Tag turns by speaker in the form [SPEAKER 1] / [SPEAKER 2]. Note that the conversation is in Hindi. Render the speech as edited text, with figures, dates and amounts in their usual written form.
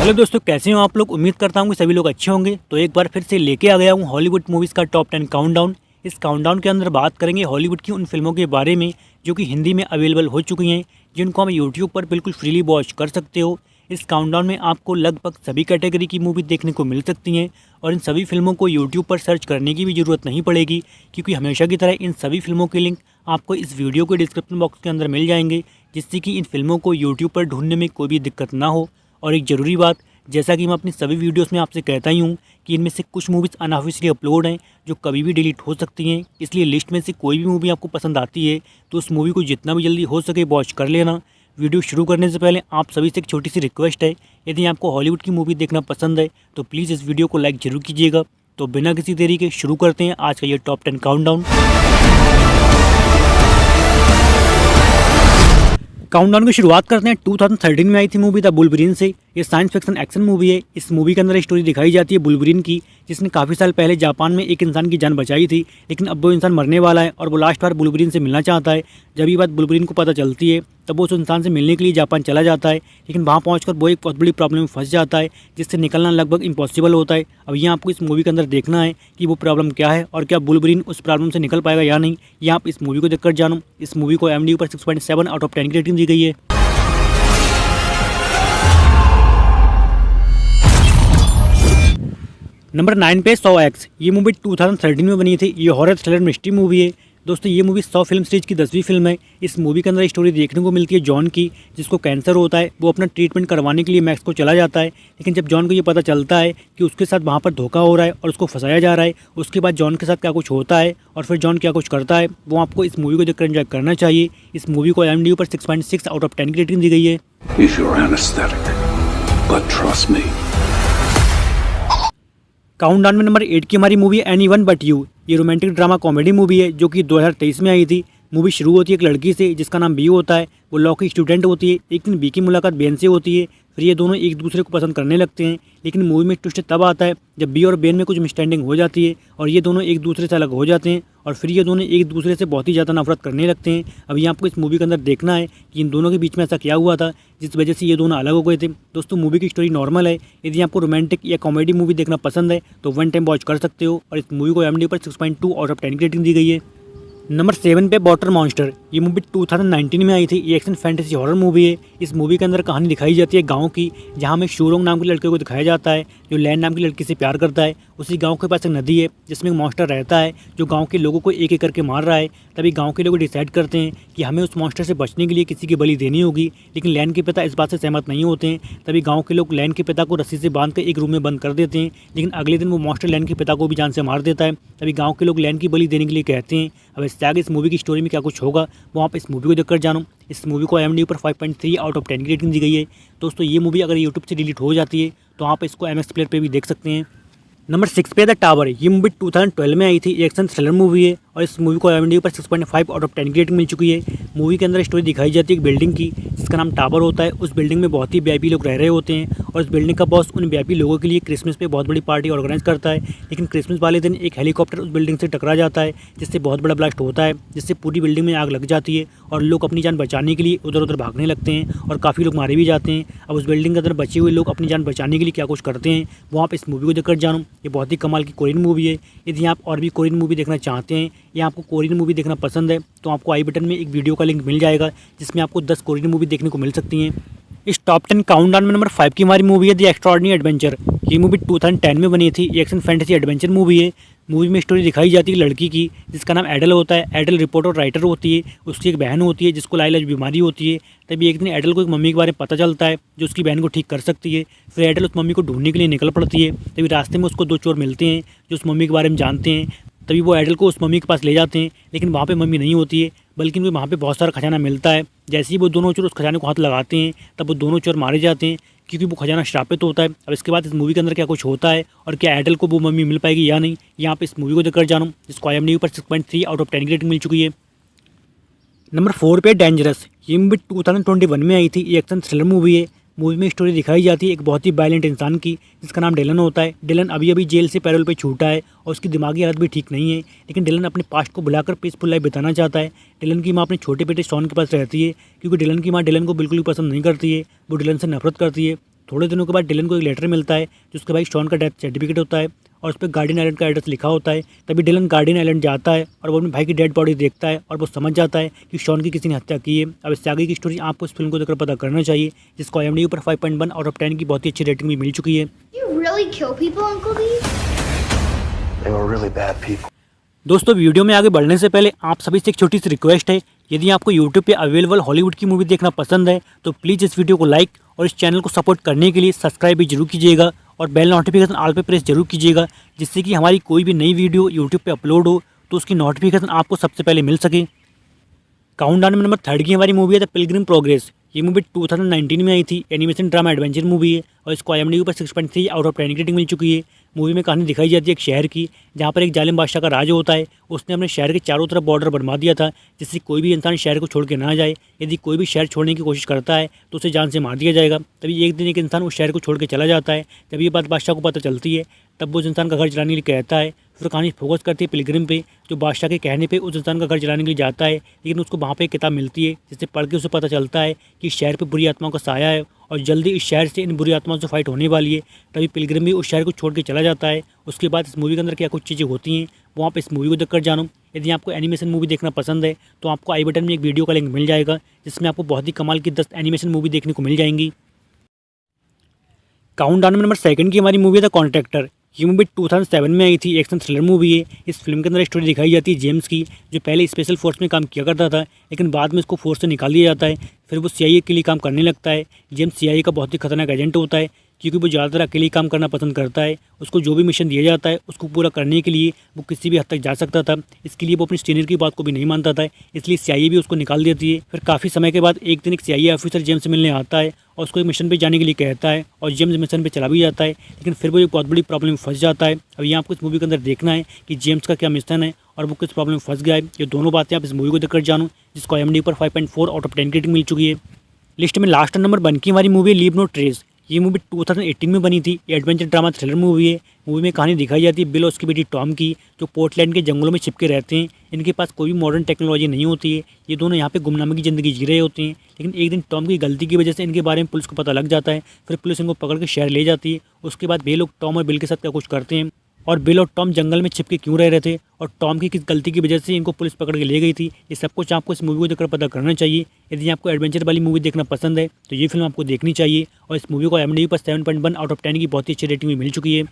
[SPEAKER 1] हेलो दोस्तों, कैसे हो आप लोग। उम्मीद करता हूँ कि सभी लोग अच्छे होंगे। तो एक बार फिर से लेके आ गया हूँ हॉलीवुड मूवीज़ का टॉप 10 काउंटडाउन। इस काउंटडाउन के अंदर बात करेंगे हॉलीवुड की उन फिल्मों के बारे में जो कि हिंदी में अवेलेबल हो चुकी हैं, जिनको हम यूट्यूब पर बिल्कुल फ्रीली वॉच कर सकते हो। इस काउंटडाउन में आपको लगभग सभी कैटेगरी की मूवी देखने को मिल सकती हैं और इन सभी फिल्मों को यूट्यूब पर सर्च करने की भी ज़रूरत नहीं पड़ेगी, क्योंकि हमेशा की तरह इन सभी फिल्मों के लिंक आपको इस वीडियो के डिस्क्रिप्शन बॉक्स के अंदर मिल जाएंगे, जिससे कि इन फिल्मों को यूट्यूब पर ढूंढने में कोई भी दिक्कत ना हो। और एक ज़रूरी बात, जैसा कि मैं अपनी सभी वीडियोस में आपसे कहता ही हूँ कि इनमें से कुछ मूवीज़ अनऑफिशियली अपलोड हैं जो कभी भी डिलीट हो सकती हैं, इसलिए लिस्ट में से कोई भी मूवी आपको पसंद आती है तो उस मूवी को जितना भी जल्दी हो सके वॉच कर लेना। वीडियो शुरू करने से पहले आप सभी से एक छोटी सी रिक्वेस्ट है, यदि आपको हॉलीवुड की मूवी देखना पसंद है तो प्लीज़ इस वीडियो को लाइक ज़रूर कीजिएगा। तो बिना किसी देरी के शुरू करते हैं आज का ये टॉप 10 काउंटडाउन। काउंटडाउन की शुरुआत करते हैं 2013 में आई थी मूवी द बुल्वरीन से। ये साइंस फिक्शन एक्शन मूवी है। इस मूवी के अंदर स्टोरी दिखाई जाती है बुल्वरीन की, जिसने काफ़ी साल पहले जापान में एक इंसान की जान बचाई थी, लेकिन अब वो इंसान मरने वाला है और वो लास्ट बार बुल्वरीन से मिलना चाहता है। जब ये बात बुल्वरीन को पता चलती है तब वो उस इंसान से मिलने के लिए जापान चला जाता है, लेकिन वहाँ पहुँचकर वो एक बहुत बड़ी प्रॉब्लम में फंस जाता है, जिससे निकलना लगभग इम्पॉसिबल होता है। अब ये आपको इस मूवी के अंदर देखना है कि वो प्रॉब्लम क्या है और क्या बुल्वरीन उस प्रॉब्लम से निकल पाएगा या नहीं। ये आप इस मूवी को देखकर जानो। इस मूवी को IMDb पर 6.7 आउट ऑफ 10 की रेटिंग दी गई है। नंबर 9 पे 100X। ये मूवी 2013 में बनी थी। ये हॉरर थ्रिलर मिस्ट्री मूवी है। दोस्तों, ये मूवी 100 फिल्म सीरीज की 10वीं फिल्म है। इस मूवी के अंदर स्टोरी देखने को मिलती है जॉन की, जिसको कैंसर होता है। वो अपना ट्रीटमेंट करवाने के लिए मैक्स को चला जाता है, लेकिन जब जॉन को ये पता चलता है कि उसके साथ वहाँ पर धोखा हो रहा है और उसको फंसाया जा रहा है, उसके बाद जॉन के साथ क्या कुछ होता है और फिर जॉन क्या कुछ करता है, वो आपको इस मूवी को देखकर एंजॉय करना चाहिए। इस मूवी को IMDb पर 6.6 आउट ऑफ 10 की रेटिंग दी गई है। काउंटडाउन में नंबर 8 की हमारी मूवी एनीवन बट यू। ये रोमांटिक ड्रामा कॉमेडी मूवी है जो कि 2023 में आई थी। मूवी शुरू होती है एक लड़की से जिसका नाम बी होता है। वो लॉ की स्टूडेंट होती है। एक दिन बी की मुलाकात बेन से होती है। फिर ये दोनों एक दूसरे को पसंद करने लगते हैं, लेकिन मूवी में ट्विस्ट तब आता है जब बी और बेन में कुछ मिसअंडरस्टैंडिंग हो जाती है और ये दोनों एक दूसरे से अलग हो जाते हैं और फिर ये दोनों एक दूसरे से बहुत ही ज़्यादा नफरत करने लगते हैं। अब ये आपको इस मूवी के अंदर देखना है कि इन दोनों के बीच में ऐसा क्या हुआ था जिस वजह से ये दोनों अलग हो गए थे। दोस्तों, मूवी की स्टोरी नॉर्मल है। यदि आपको रोमांटिक या कॉमेडी मूवी देखना पसंद है तो वन टाइम वॉच कर सकते हो और इस मूवी को IMDb पर 6.2 आउट ऑफ 10 की रेटिंग दी गई है। नंबर 7 पे वाटर मॉन्स्टर। ये मूवी 2019 में आई थी। ये एक्शन फैंटेसी हॉरर मूवी है। इस मूवी के अंदर कहानी दिखाई जाती है गांव की, जहां में शूरोंग नाम के लड़के को दिखाया जाता है जो लैन नाम की लड़की से प्यार करता है। उसी गांव के पास एक नदी है जिसमें एक मॉन्स्टर रहता है जो गांव के लोगों को एक एक करके मार रहा है। तभी गांव के लोग डिसाइड करते हैं कि हमें उस मॉन्स्टर से बचने के लिए किसी की बलि देनी होगी, लेकिन लैन के पिता इस बात से सहमत नहीं होते हैं। तभी गाँव के लोग लैन के पिता को रस्सी से बांध कर एक रूम में बंद कर देते हैं, लेकिन अगले दिन वो मॉन्स्टर लैन के पिता को भी जान से मार देता है। तभी गाँव के लोग लैन की बलि देने के लिए कहते हैं। अब इससे आगे इस मूवी की स्टोरी में क्या कुछ होगा वो आप इस मूवी को देखकर जानो। इस मूवी को IMDb पर 5.3 आउट ऑफ 10 की रेटिंग दी गई है। दोस्तों, ये मूवी अगर यूट्यूब से डिलीट हो जाती है तो आप इसको MX प्लेयर पे भी देख सकते हैं। नंबर 6 पे द टावर। ये मूवी 2012 में आई थी। ये एक्शन थ्रिलर मूवी है और इस मूवी को IMDb पर 6.5 आउट ऑफ 10 की रेटिंग मिल चुकी है। मूवी के अंदर स्टोरी दिखाई जाती है एक बिल्डिंग की जिसका नाम टावर होता है। उस बिल्डिंग में बहुत ही VIP लोग रह रहे होते हैं और उस बिल्डिंग का बॉस उन VIP लोगों के लिए क्रिसमस पे बहुत बड़ी पार्टी ऑर्गेनाइज करता है, लेकिन क्रिसमस वाले दिन एक हेलीकॉप्टर उस बिल्डिंग से टकरा जाता है, जिससे बहुत बड़ा ब्लास्ट होता है, जिससे पूरी बिल्डिंग में आग लग जाती है और लोग अपनी जान बचाने के लिए उधर उधर भागने लगते हैं और काफ़ी लोग मारे भी जाते हैं। अब उस बिल्डिंग के अंदर बचे हुए लोग अपनी जान बचाने के लिए क्या कुछ करते हैं वो आप इस मूवी को देखकर जानो। ये बहुत ही कमाल की कोरियन मूवी है। यदि आप और भी कोरियन मूवी देखना चाहते हैं या आपको कोरियन मूवी देखना पसंद है तो आपको आई बटन में एक वीडियो का लिंक मिल जाएगा जिसमें आपको 10 कोरियन मूवी देखने को मिल सकती हैं। इस टॉप 10 काउंटडाउन में नंबर 5 की हमारी मूवी है द एक्स्ट्राऑर्डिनरी एडवेंचर। ये मूवी 2010 में बनी थी। ये एक्शन फैंटेसी एडवेंचर मूवी है। मूवी में स्टोरी दिखाई जाती है लड़की की जिसका नाम एडल होता है। एडल रिपोर्टर और राइटर होती है। उसकी एक बहन होती है जिसको लाइलाज बीमारी होती है। तभी एक दिन एडल को एक मम्मी के बारे में पता चलता है जो उसकी बहन को ठीक कर सकती है। फिर एडल उस मम्मी को ढूंढने के लिए निकल पड़ती है। तभी रास्ते में उसको 2 चोर मिलते हैं जो उस मम्मी के बारे में जानते हैं। तभी वो एडल को उस मम्मी के पास ले जाते हैं, लेकिन वहाँ पे मम्मी नहीं होती है, बल्कि उनको वहाँ पे बहुत सारा खजाना मिलता है। जैसे ही वो दोनों चोर उस खजाने को हाथ लगाते हैं तब वो दोनों चोर मारे जाते हैं, क्योंकि वो खजाना श्रापित होता है। अब इसके बाद इस मूवी के अंदर क्या कुछ होता है और क्या एडल को वो मम्मी मिल पाएगी या नहीं, यहाँ पे इस मूवी को देखकर जानो, जिसको IMDb पर 6.3 आउट ऑफ 10 की रेटिंग मिल चुकी है। नंबर 4 पे डेंजरस। ये मूवी 2021 में आई थी। ये एक्शन थ्रिलर मूवी है। मूवी में स्टोरी दिखाई जाती है एक बहुत ही वायलेंट इंसान की जिसका नाम डिलन होता है। डिलन अभी अभी जेल से पैरोल पे छूटा है और उसकी दिमागी हालत भी ठीक नहीं है, लेकिन डिलन अपने पास्ट को बुलाकर पीसफुल लाइफ बिताना चाहता है। डिलन की माँ अपने छोटे बेटे शॉन के पास रहती है, क्योंकि डिलन की माँ डिलन को बिल्कुल भी पसंद नहीं करती है, वो डिलन से नफरत करती है। थोड़े दिनों के बाद डिलन को एक लेटर मिलता है जिसके भाई शॉन का डेथ सर्टिफिकेट होता है और उस पर गार्डियन आइलैंड का एड्रेस लिखा होता है। तभी डिलन गार्डियन आइलैंड जाता है और वो अपने भाई की डेड बॉडी देखता है और वो समझ जाता है कि शॉन की किसी ने हत्या की है। अब इससे आगे की स्टोरी आपको इस फिल्म को देखकर पता करना चाहिए, जिसको IMDb पर 5.1 आउट ऑफ 10 की बहुत ही अच्छी रेटिंग भी मिल चुकी है।
[SPEAKER 2] You really kill people, Uncle B?
[SPEAKER 3] They were really bad people.
[SPEAKER 1] दोस्तों वीडियो में आगे बढ़ने से पहले आप सभी से एक छोटी सी रिक्वेस्ट है, यदि आपको यूट्यूब पे अवेलेबल हॉलीवुड की मूवी देखना पसंद है तो प्लीज़ इस वीडियो को लाइक और इस चैनल को सपोर्ट करने के लिए सब्सक्राइब भी जरूर कीजिएगा और बेल नोटिफिकेशन ऑल पे प्रेस जरूर कीजिएगा, जिससे कि हमारी कोई भी नई वीडियो यूट्यूब पे अपलोड हो तो उसकी नोटिफिकेशन आपको सबसे पहले मिल सके। काउंटडाउन में नंबर 3 की हमारी मूवी है द पिलग्रिम प्रोग्रेस। ये मूवी 2019 में आई थी, एनिमेशन ड्रामा एडवेंचर मूवी है और इसको IMDb पर 6.3 आउट ऑफ 10 की रेटिंग मिल चुकी है। मूवी में कहानी दिखाई जाती है एक शहर की, जहाँ पर एक जालिम बादशाह का राज होता है। उसने अपने शहर के चारों तरफ बॉर्डर बनवा दिया था, जिससे कोई भी इंसान शहर को छोड़ के ना जाए। यदि कोई भी शहर छोड़ने की कोशिश करता है तो उसे जान से मार दिया जाएगा। तभी एक दिन एक इंसान उस शहर को छोड़ के चला जाता है। जब ये बात बादशाह को पता चलती है तब वो उस इंसान का घर चलाने के लिए कहता है। फिर कहानी फोकस करती है पिलग्रिम पे, जो बादशाह के कहने पे उस इंसान का घर चलाने के लिए जाता है, लेकिन उसको वहाँ पे एक किताब मिलती है जिसे पढ़ के उसे पता चलता है कि शहर पे बुरी आत्माओं का साया है और जल्दी इस शहर से इन बुरी आत्माओं से फाइट होने वाली है। तभी पिलग्रिम भी उस शहर को छोड़ के चला जाता है। उसके बाद इस मूवी के अंदर क्या कुछ चीज़ें होती हैं वो आप इस मूवी को देखकर जानो। यदि आपको एनिमेशन मूवी देखना पसंद है तो आपको आई बटन में एक वीडियो का लिंक मिल जाएगा, जिसमें आपको बहुत ही कमाल की 10 एनिमेशन मूवी देखने को मिल जाएंगी। काउंटडाउन में नंबर 2 की हमारी मूवी है द कॉन्ट्रैक्टर। ये मूवी 2007 में आई थी, एक्शन थ्रिलर मूवी है। इस फिल्म के अंदर स्टोरी दिखाई जाती है जेम्स की, जो पहले स्पेशल फोर्स में काम किया करता था, लेकिन बाद में इसको फोर्स से निकाल दिया जाता है। फिर वो CIA के लिए काम करने लगता है। जेम्स CIA का बहुत ही खतरनाक एजेंट होता है, क्योंकि वो ज़्यादातर अकेले काम करना पसंद करता है। उसको जो भी मिशन दिया जाता है उसको पूरा करने के लिए वो किसी भी हद तक जा सकता था। इसके लिए वो अपने सीनियर की बात को भी नहीं मानता था, इसलिए CIA भी उसको निकाल देती है। फिर काफ़ी समय के बाद एक दिन एक CIA ऑफिसर जेम्स से मिलने आता है और उसको एक मिशन पे जाने के लिए कहता है और जेम्स मिशन पे चला भी जाता है, लेकिन फिर वो एक बहुत बड़ी प्रॉब्लम में फंस जाता है। अब यहाँ आपको इस मूवी के अंदर देखना है कि जेम्स का क्या मिशन है और वो किस प्रॉब्लम में फंस गया है। ये दोनों बातें आप इस मूवी को देखकर जानो, जिसको IMDb पर 5.4 आउट ऑफ 10 की रेटिंग मिल चुकी है। लिस्ट में लास्ट नंबर 1 की हमारी मूवी है लीव नो ट्रेस। ये मूवी 2018 में बनी थी। ये एडवेंचर ड्रामा थ्रिलर मूवी है। मूवी में कहानी दिखाई जाती है बिल और उसकी बेटी टॉम की, जो पोर्टलैंड के जंगलों में छिपके रहते हैं। इनके पास कोई भी मॉडर्न टेक्नोलॉजी नहीं होती है। ये दोनों यहाँ पे गुमनामी की ज़िंदगी जी रहे होते हैं, लेकिन एक दिन टॉम की गलती की वजह से इनके बारे में पुलिस को पता लग जाता है। फिर पुलिस इनको पकड़ के शहर ले जाती है। उसके बाद वे लोग टॉम और बिल के साथ क्या कुछ करते हैं और बिल और टॉम जंगल में छिपके क्यों रह रहे थे और टॉम की किस गलती की वजह से इनको पुलिस पकड़ के ले गई थी, ये सब कुछ आपको इस मूवी को देखकर पता करना चाहिए। यदि आपको एडवेंचर वाली मूवी देखना पसंद है तो ये फिल्म आपको देखनी चाहिए और इस मूवी को IMDb पर 7.1 आउट ऑफ 10 की बहुत ही अच्छी रेटिंग भी मिल चुकी है।